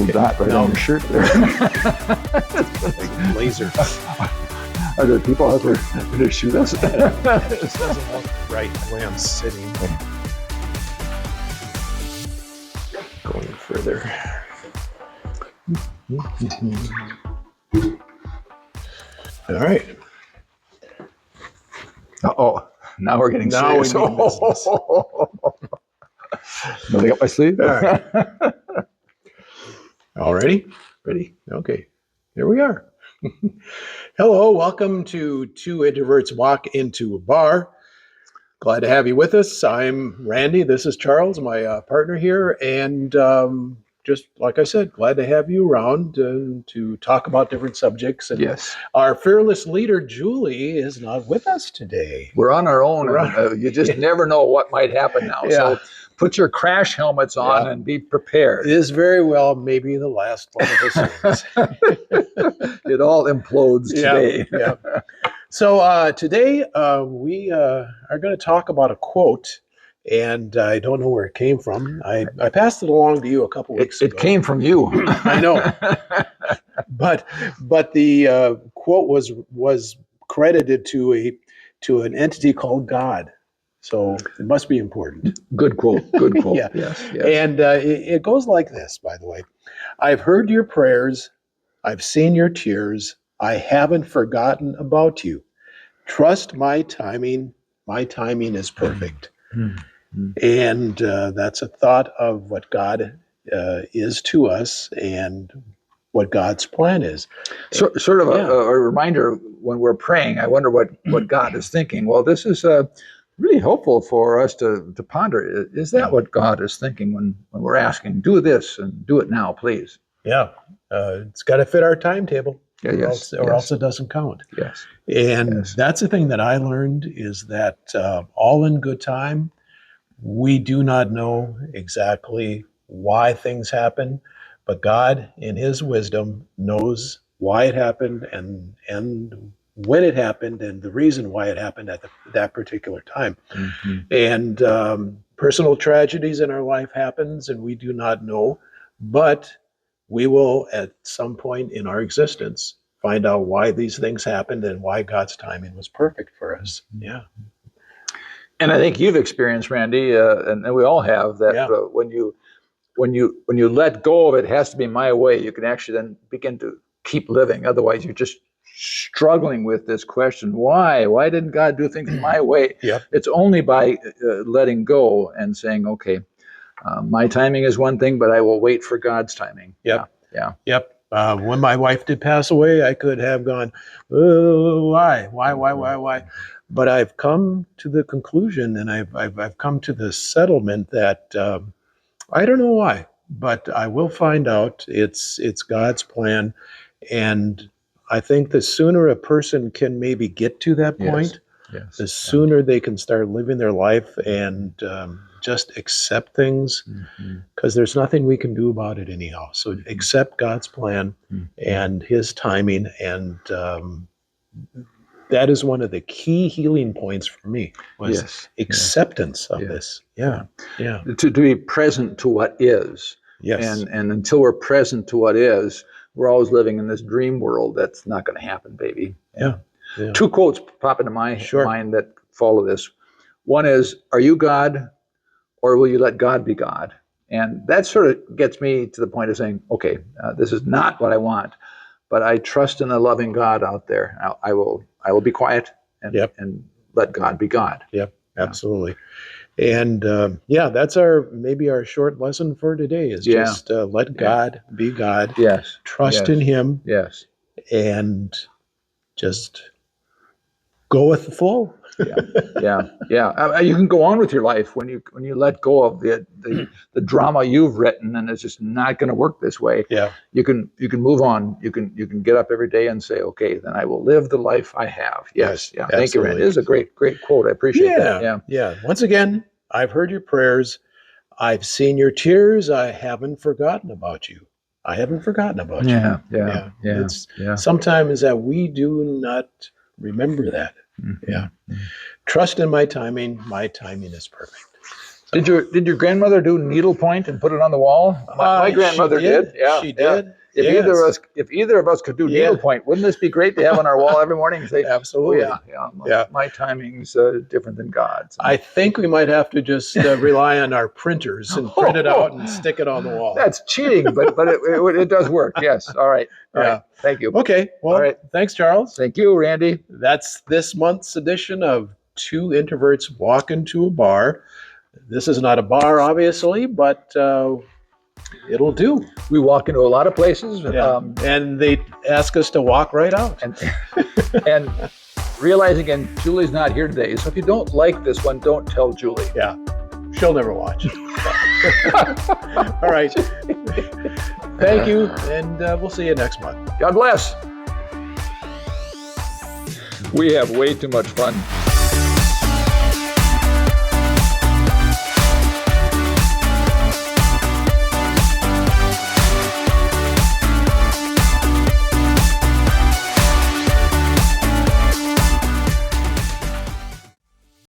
little dot right on your shirt there. Like laser. Are there people out there going to shoot us? It just doesn't look right the way I'm sitting. Going further. All right. Oh, now we're getting Now serious. we mean business. Nothing up my sleeve? All right. All ready? Ready? Okay. Here we are. Hello, welcome to Two Introverts Walk Into a Bar. Glad to have you with us. I'm Randy. This is Charles, my partner here. And just like I said, glad to have you around to talk about different subjects. And Yes. our fearless leader, Julie, is not with us today. We're on our own. We're And, you just never know what might happen now. Yeah. So put your crash helmets on Yeah. and be prepared. It is very well maybe the last one of us. It all implodes today. Yeah. So today we are going to talk about a quote, and I don't know where it came from. I passed it along to you a couple weeks ago. It came from you. I know, but the quote was credited to an entity called God. So it must be important. Good quote. Good quote. Yeah. Yes. And it goes like this, by the way. I've heard your prayers. I've seen your tears. I haven't forgotten about you. Trust my timing. My timing is perfect. Mm-hmm. And that's a thought of what God is to us and what God's plan is. Sort of a reminder when we're praying. I wonder what God is thinking. Well, this is really helpful for us to ponder. Is that what God is thinking when we're asking, do this and do it now, please? Yeah. It's got to fit our timetable. Or else it doesn't count. Yes. And that's the thing that I learned is that all in good time, we do not know exactly why things happen, but God in his wisdom knows why it happened and when it happened and the reason why it happened at that particular time. Mm-hmm. And personal tragedies in our life happens and we do not know, but we will at some point in our existence find out why these things happened and why God's timing was perfect for us. Yeah. And I think you've experienced, Randy, and we all have that when you let go of it has to be my way, you can actually then begin to keep living. Otherwise, you're just struggling with this question: why didn't God do things my way? Yep. It's only by letting go and saying, okay, my timing is one thing, but I will wait for God's timing. Yep. Yeah. Yep. When my wife did pass away, I could have gone, oh, why? But I've come to the conclusion, and I've come to the settlement that I don't know why, but I will find out. It's God's plan, and I think the sooner a person can maybe get to that point, the sooner they can start living their life and just accept things, because there's nothing we can do about it anyhow. So accept God's plan and his timing, and that is one of the key healing points for me was acceptance of this. Yeah. To be present to what is. Yes. And until we're present to what is, we're always living in this dream world that's not going to happen, baby. Yeah. Two quotes pop into my mind that follow this. One is, are you God, or will you let God be God? And that sort of gets me to the point of saying, okay, this is not what I want, but I trust in a loving God out there. I will be quiet and let God be God. Yep, absolutely. And that's maybe our short lesson for today is just let God be God. Yes. Trust in him. Yes. And just go with the flow. Yeah. You can go on with your life when you let go of the drama you've written, and it's just not going to work this way. Yeah. You can move on. You can get up every day and say, okay, then I will live the life I have. Yes. Yeah. Thank you, Randy. This is a great quote. I appreciate that. Yeah. Once again, I've heard your prayers. I've seen your tears. I haven't forgotten about you. I haven't forgotten about you. Yeah. It's sometimes that we do not remember that. Mm-hmm. Yeah. Trust in my timing. My timing is perfect. Did your grandmother do needlepoint and put it on the wall? My grandmother did. Yeah, She did. If either of us could do needlepoint, wouldn't this be great to have on our wall every morning? And say, Absolutely. My timing's different than God's. I think we might have to just rely on our printers and print it out and stick it on the wall. That's cheating, but it does work. Yes. All right. All right. Thank you. Okay. Well, all right. Thanks, Charles. Thank you, Randy. That's this month's edition of Two Introverts Walk Into a Bar. This is not a bar, obviously, but it'll do. We walk into a lot of places. And they ask us to walk right out. And realizing again, Julie's not here today. So if you don't like this one, don't tell Julie. Yeah. She'll never watch. All right. Thank you. And we'll see you next month. God bless. We have way too much fun.